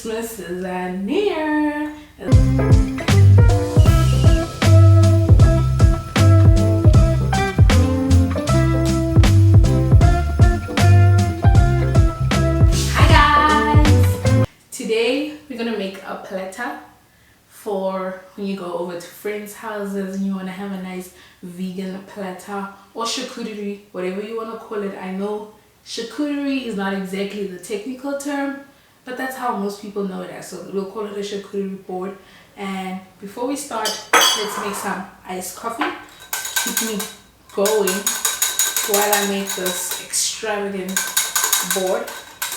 Christmas is near. Hi guys! Today we're gonna make a platter for when you go over to friends' houses and you want to have a nice vegan platter or charcuterie, whatever you want to call it. I know charcuterie is not exactly the technical term, but that's how most people know it as, so we'll call it a charcuterie board. And before we start, let's make some iced coffee. Keep me going while I make this extravagant board.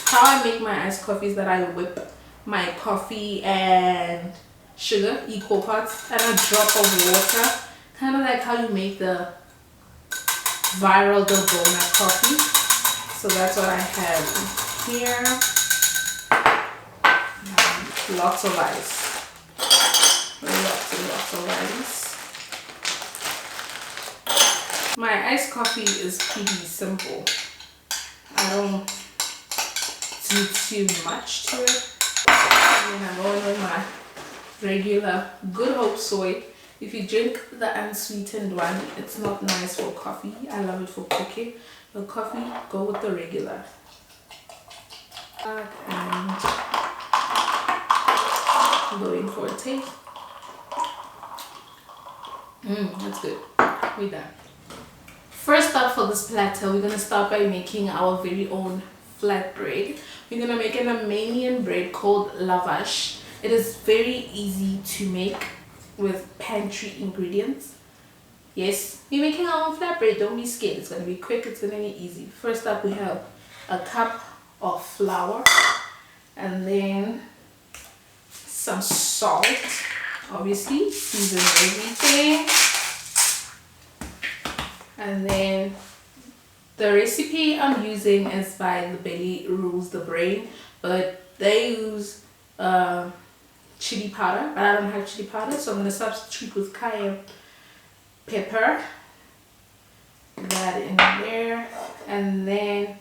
How I make my iced coffee is that I whip my coffee and sugar equal parts and a drop of water, kind of like how you make the viral Dalgona coffee. So that's what I have here. Lots of ice, lots of ice. My iced coffee is pretty simple. I don't do too much to it. And then I'm going with my regular Good Hope soy. If you drink the unsweetened one, it's not nice for coffee. I love it for cooking. But coffee, go with the regular. And go in for a taste. That's good. We're done. First up for this platter, we're gonna start by making our very own flatbread. We're gonna make an Armenian bread called Lavash. It is very easy to make with pantry ingredients. Yes, we're making our own flatbread. Don't be scared. It's gonna be quick. It's gonna be easy. First up, we have a cup of flour, and then some salt. Obviously, season everything. And then the recipe I'm using is by The Belly Rules the Brain, but they use chili powder, but I don't have chili powder, so I'm going to substitute with cayenne pepper. That in there, and then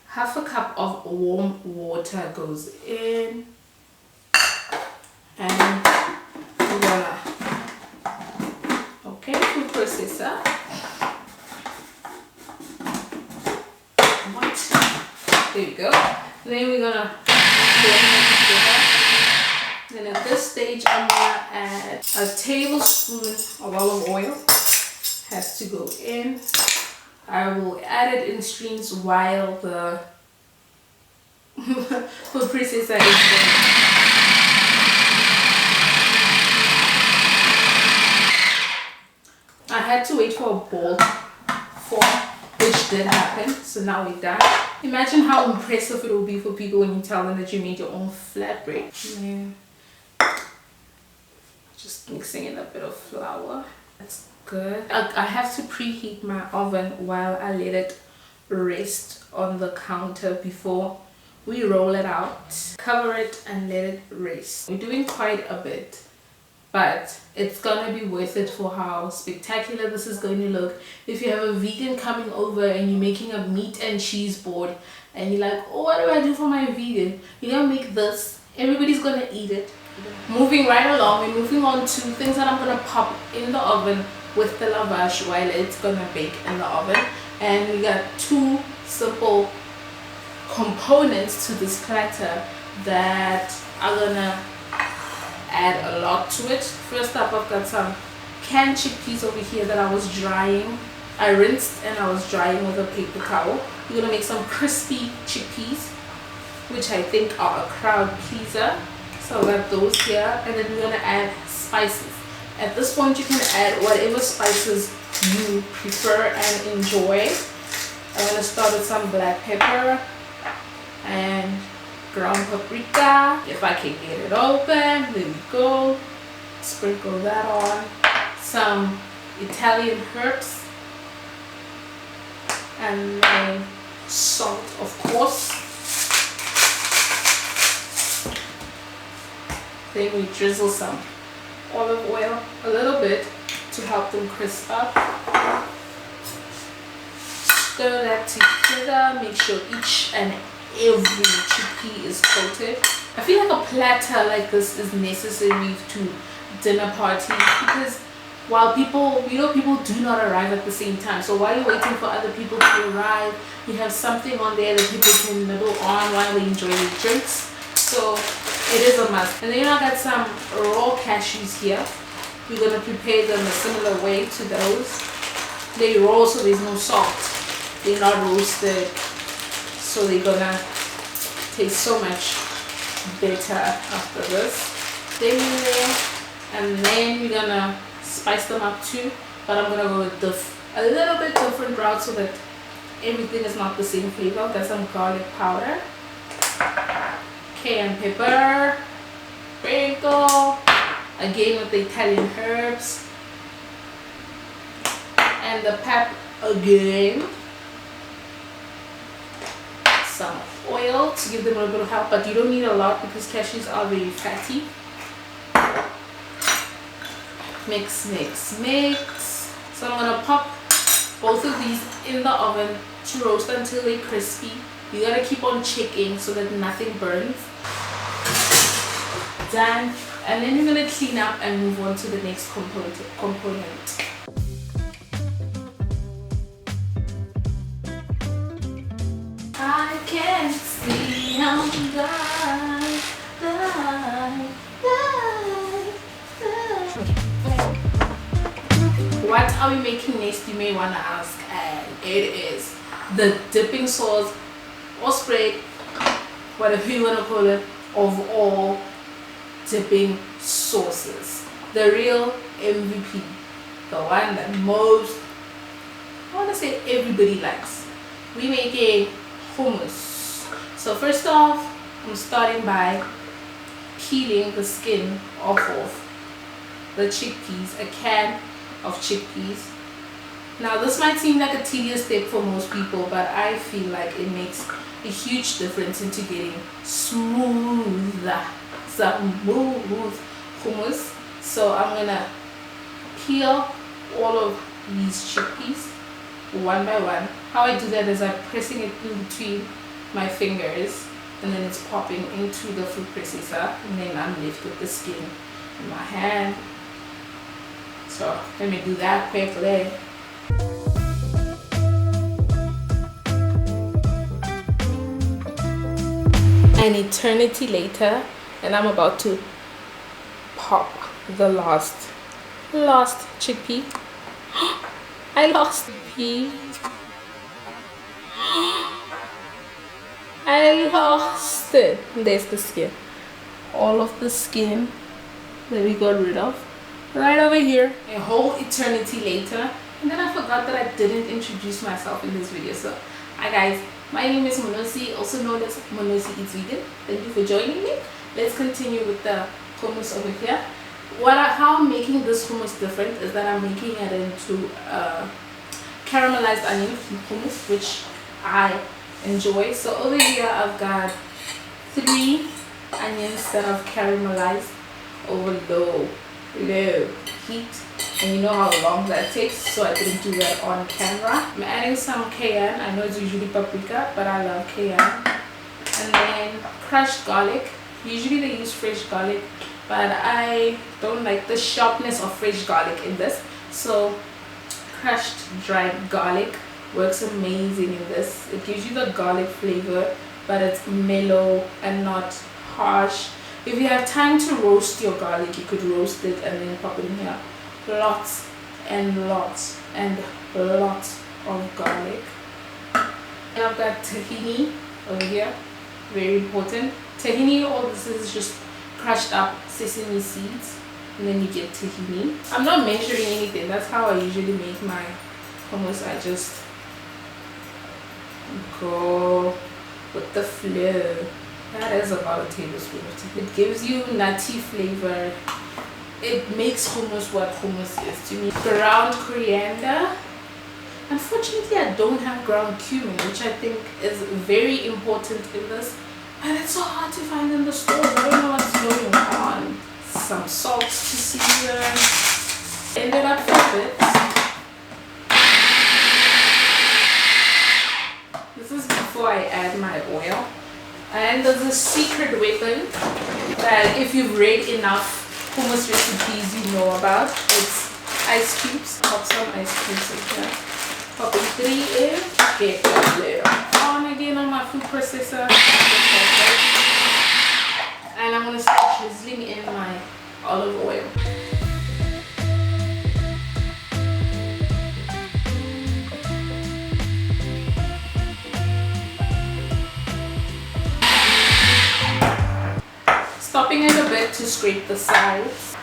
half a cup of warm water goes in, and we're gonna food processor. There you go. Then we're gonna blend it together. Then at this stage, I'm gonna add a tablespoon of olive oil. Has to go in. I will add it in streams while the food processor is going. I had to wait for a ball to form, which did happen, so now we're done. Imagine how impressive it will be for people when you tell them that you made your own flatbread. And just mixing in a bit of flour. That's good. I have to preheat my oven while I let it rest on the counter before we roll it out. Cover it and let it rest. We're doing quite a bit, but it's gonna be worth it for how spectacular this is going to look. If you have a vegan coming over and you're making a meat and cheese board and you're like, oh, what do I do for my vegan? You're gonna make this. Everybody's gonna eat it. Moving right along, we're moving on to things that I'm gonna pop in the oven with the lavash while it's gonna bake in the oven. And we got two simple components to this platter that are gonna add a lot to it. First up, I've got some canned chickpeas over here that I was drying. I rinsed and I was drying with a paper towel. We're gonna make some crispy chickpeas, which I think are a crowd pleaser. So I got those here, and then we're gonna add spices. At this point, you can add whatever spices you prefer and enjoy. I'm gonna start with some black pepper and ground paprika. If I can get it open, there we go. Sprinkle that on. Some Italian herbs, and then salt, of course. Then we drizzle some olive oil, a little bit, to help them crisp up. Stir that together. Make sure each and every chickpea is coated. I feel like a platter like this is necessary to dinner parties, because while people, people do not arrive at the same time. So while you're waiting for other people to arrive, you have something on there that people can nibble on while they enjoy their drinks. So it is a must. And then I got some raw cashews here. We're going to prepare them a similar way to those. They're raw, so there's no salt. They're not roasted, so they're going to taste so much better after this. They're in there, and then we're going to spice them up too, but I'm gonna go with a little bit different route so that everything is not the same flavor. Got some garlic powder, cayenne pepper, sprinkle again with the Italian herbs, and the pep again. Some oil to give them a little bit of help, but you don't need a lot because cashews are very fatty. Mix, mix, mix. So I'm gonna pop both of these in the oven to roast until they're crispy. You gotta keep on checking so that nothing burns. Done. And then you're gonna clean up and move on to the next component. I can't see how die. What are we making next, you may want to ask, and it is the dipping sauce or spread, whatever you want to call it, of all dipping sauces. The real MVP, the one that most, I want to say everybody likes. We're making hummus. So first off, I'm starting by peeling the skin off of the chickpeas, a can of chickpeas. Now this might seem like a tedious step for most people, but I feel like it makes a huge difference into getting smooth hummus. So I'm gonna peel all of these chickpeas one by one. How I do that is I'm pressing it in between my fingers, and then it's popping into the food processor, and then I'm left with the skin in my hand. So let me do that quickly. An eternity later, and I'm about to pop the last chickpea. I lost the pea. I lost it. There's the skin. All of the skin that we got rid of. Right over here. A whole eternity later. And then I forgot that I didn't introduce myself in this video. So, hi guys. My name is Monosi, also known as Monosi Eats Vegan. Thank you for joining me. Let's continue with the hummus over here. How I'm making this hummus different is that I'm making it into caramelized onion hummus, which I enjoy. So over here I've got 3 onions that I've caramelized over low heat, and you know how long that takes, so I didn't do that on camera. I'm adding some cayenne. I know it's usually paprika, but I love cayenne. And then crushed garlic. Usually they use fresh garlic, but I don't like the sharpness of fresh garlic in this, so crushed dried garlic works amazing in this. It gives you the garlic flavor, but it's mellow and not harsh. If you have time to roast your garlic, you could roast it and then pop it in here. Lots and lots and lots of garlic. And I've got tahini over here, very important. Tahini, all this is just crushed up sesame seeds, and then you get tahini. I'm not measuring anything. That's how I usually make my hummus. I just go with the flow. That is about a tablespoon of tahini. It gives you nutty flavor. It makes hummus what hummus is to me. Ground coriander. Unfortunately, I don't have ground cumin, which I think is very important in this. And it's so hard to find in the stores. I don't know what's going on. Some salt to season. Ended up with it. This is before I add my oil. And there's a secret weapon that if you've read enough hummus recipes you know about. It's ice cubes. Pop some ice cubes in here. Popping 3 in. Get that later on again on my food processor. And I'm gonna start drizzling in my olive oil. Stopping it a bit to scrape the sides.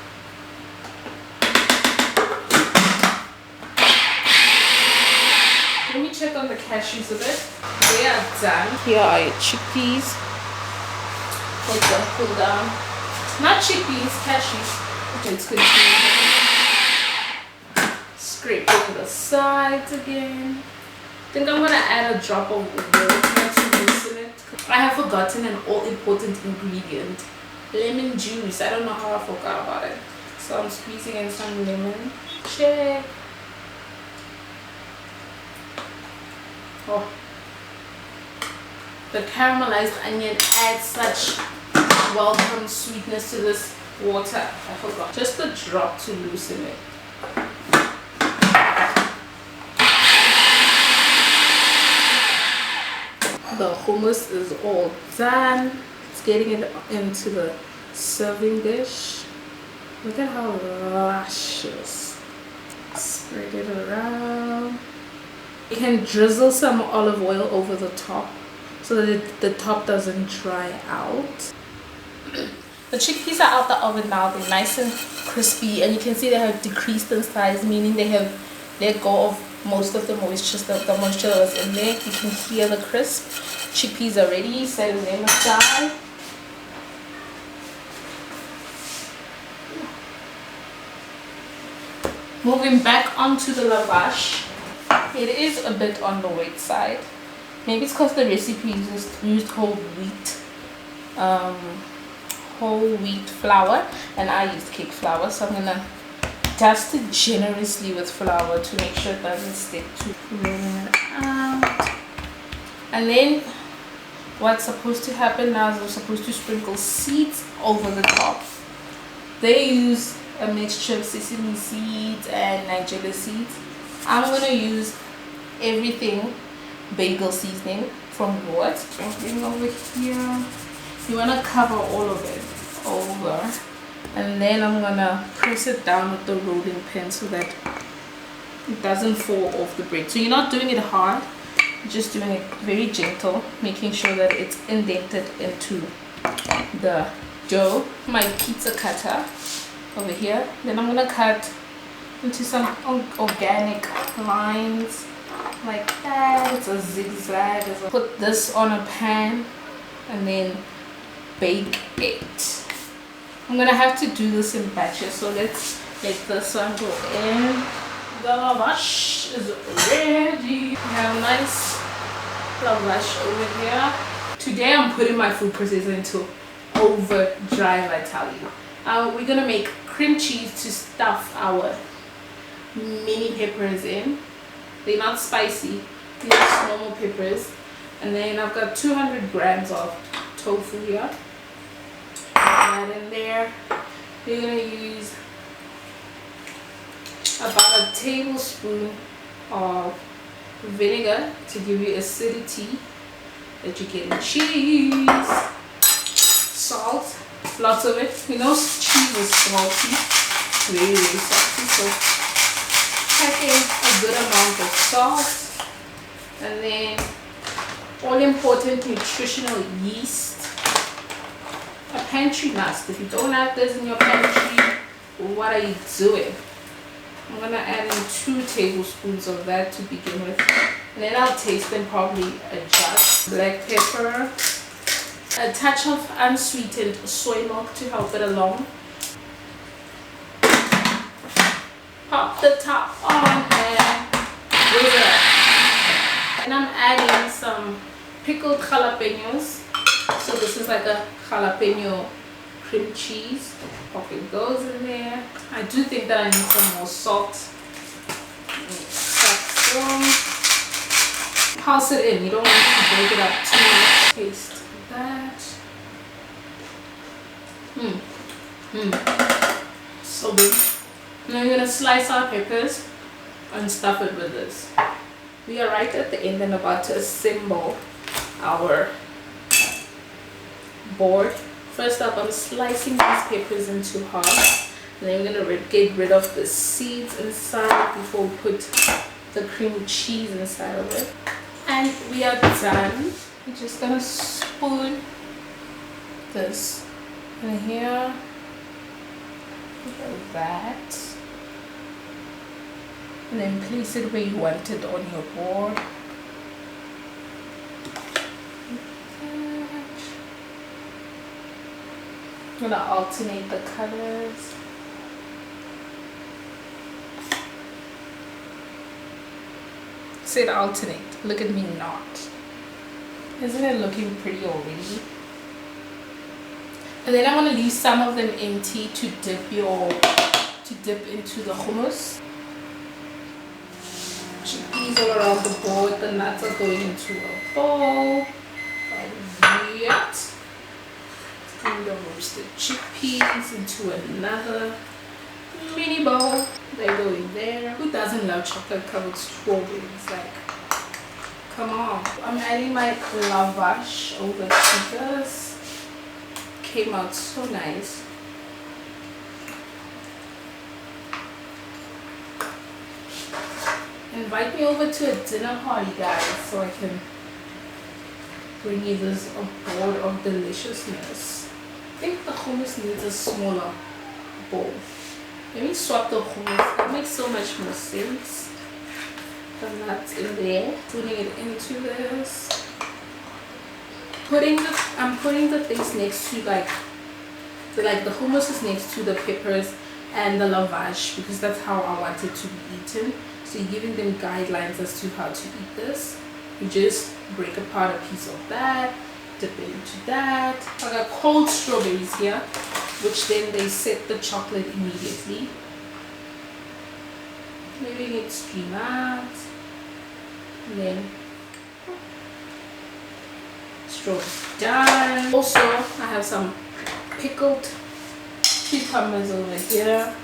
Let me check on the cashews a bit. They are done. Here are your chickpeas. Let them cool down. Not chickpeas, cashews. Let's continue. Scraping the sides again. I think I'm gonna add a drop of water to loosen it. I have forgotten an all-important ingredient. Lemon juice. I don't know how I forgot about it. So I'm squeezing in some lemon. Check. Oh. The caramelized onion adds such welcome sweetness to this water. I forgot. Just a drop to loosen it. The hummus is all done. It's getting it into the serving dish. Look at how luscious. Spread it around. You can drizzle some olive oil over the top so that the top doesn't dry out. The chickpeas are out the oven now. They're nice and crispy, and you can see they have decreased in size, meaning they have let go of most of the moisture, the moisture that was in there. You can hear the crisp. Chickpeas are ready. Setting them aside. Moving back onto the lavash. It is a bit on the wet side. Maybe it's because the recipe used whole wheat flour, and I used cake flour, so I'm gonna dust it generously with flour to make sure it doesn't stick to rolling it out. And then what's supposed to happen now is we're supposed to sprinkle seeds over the top. They use a mixture of sesame seeds and nigella seeds. I'm gonna use everything bagel seasoning from Wood. Sprinkling over here. You wanna cover all of it over, and then I'm gonna press it down with the rolling pin so that it doesn't fall off the bread. So you're not doing it hard, you're just doing it very gentle, making sure that it's indented into the dough. My pizza cutter over here. Then I'm gonna cut into some organic lines like that. It's a zigzag. Put this on a pan and then bake it. I'm gonna have to do this in batches, so let's let this one go in. The lavash is ready. We have a nice lavash over here. Today I'm putting my food processor into overdrive, I tell you. We're gonna make cream cheese to stuff our mini peppers in. They're not spicy, they're just normal peppers. And then I've got 200 grams of tofu here. Add that in there. We're gonna use about a tablespoon of vinegar to give you acidity that you get in cheese. Salt, lots of it. You know, cheese is salty, very salty, so pack in a good amount of salt. And then all important nutritional yeast, a pantry must. If you don't have this in your pantry, what are you doing? I'm gonna add in 2 tablespoons of that to begin with, and then I'll taste and probably adjust. Black pepper, a touch of unsweetened soy milk to help it along. Pop the top on and whiz it up. And I'm adding some pickled jalapenos. So this is like a jalapeno cream cheese. Popping those in there. I do think that I need some more salt. Pulse it in. You don't want to break it up too much. Taste that. Mm. Mm. So good. Now we're gonna slice our peppers and stuff it with this. We are right at the end and about to assemble our board. First up, I'm slicing these peppers into half. And then we're gonna get rid of the seeds inside before we put the cream cheese inside of it. And we are done. We're just gonna spoon this in here, like that, and then place it where you want it on your board. I'm gonna alternate the colors. Said alternate. Look at me not. Isn't it looking pretty already? And then I'm gonna leave some of them empty to dip into the hummus. Chickpeas all around the board. The nuts are going into a bowl. Yet. And the roasted chickpeas into another mini bowl. They go in there. Who doesn't love chocolate covered strawberries? Like, come on. I'm adding my lavash over to this. Came out so nice. Invite me over to a dinner party, guys, so I can bring you this a board of deliciousness. I think the hummus needs a smaller bowl. Let me swap the hummus. That makes so much more sense. The nuts in there. Putting it into this. I'm putting the things next to like the hummus is next to the peppers and the lavash because that's how I want it to be eaten. So you're giving them guidelines as to how to eat this. You just break apart a piece of that, dip it into that. I got cold strawberries here, which then they set the chocolate immediately. Leaving it stream out. And then strawberries done. Also, I have some pickled cucumbers over here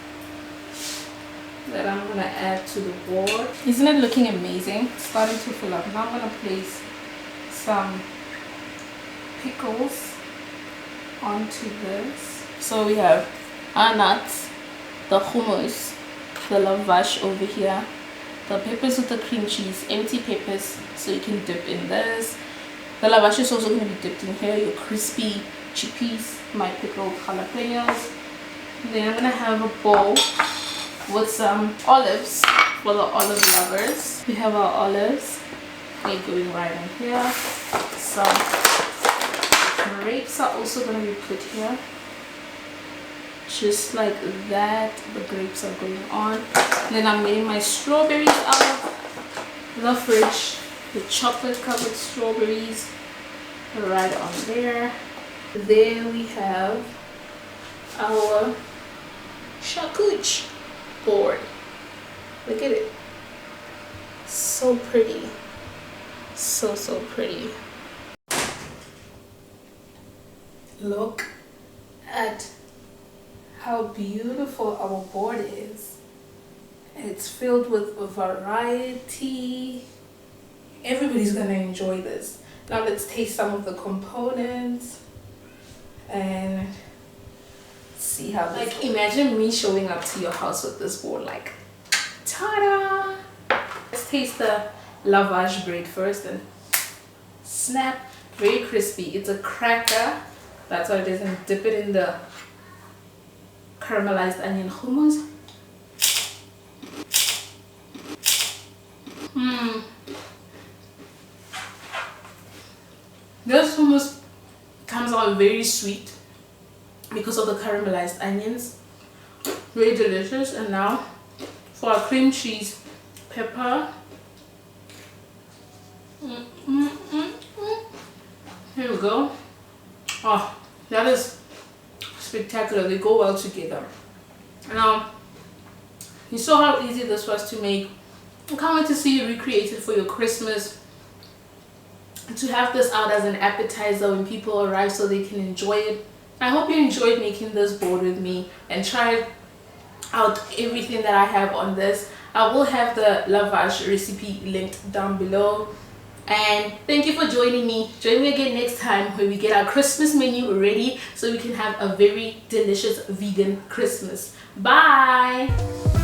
that I'm gonna add to the board. Isn't it looking amazing? It's starting to fill up. Now I'm gonna place some pickles onto this. So we have our nuts, the hummus, the lavash over here, the peppers with the cream cheese, empty peppers so you can dip in this. The lavash is also going to be dipped in here, your crispy chickpeas, my pickled jalapenos. And then I'm going to have a bowl with some olives for the olive lovers. We have our olives, they're going right in here. Some grapes are also going to be put here. Just like that, the grapes are going on. And then I'm getting my strawberries out of the fridge. The chocolate covered strawberries right on there. There we have our charcuterie board. Look at it. So pretty. So pretty. Look at how beautiful our board is. It's filled with a variety. Everybody's gonna enjoy this. Now let's taste some of the components and see how this goes. Imagine me showing up to your house with this board, like, ta-da! Let's taste the lavash bread first and snap. Very crispy. It's a cracker. That's what it is. And dip it in the caramelized onion hummus. This hummus comes out very sweet because of the caramelized onions. Very delicious. And now for our cream cheese pepper. Here we go. Oh, that is spectacular. They go well together. Now, you saw how easy this was to make. I can't wait to see you recreate it for your Christmas. To have this out as an appetizer when people arrive so they can enjoy it I hope you enjoyed making this board with me and tried out everything that I have on this. I will have the Lavash recipe linked down below. And thank you for joining me. Join me again next time when we get our Christmas menu ready so we can have a very delicious vegan Christmas. Bye!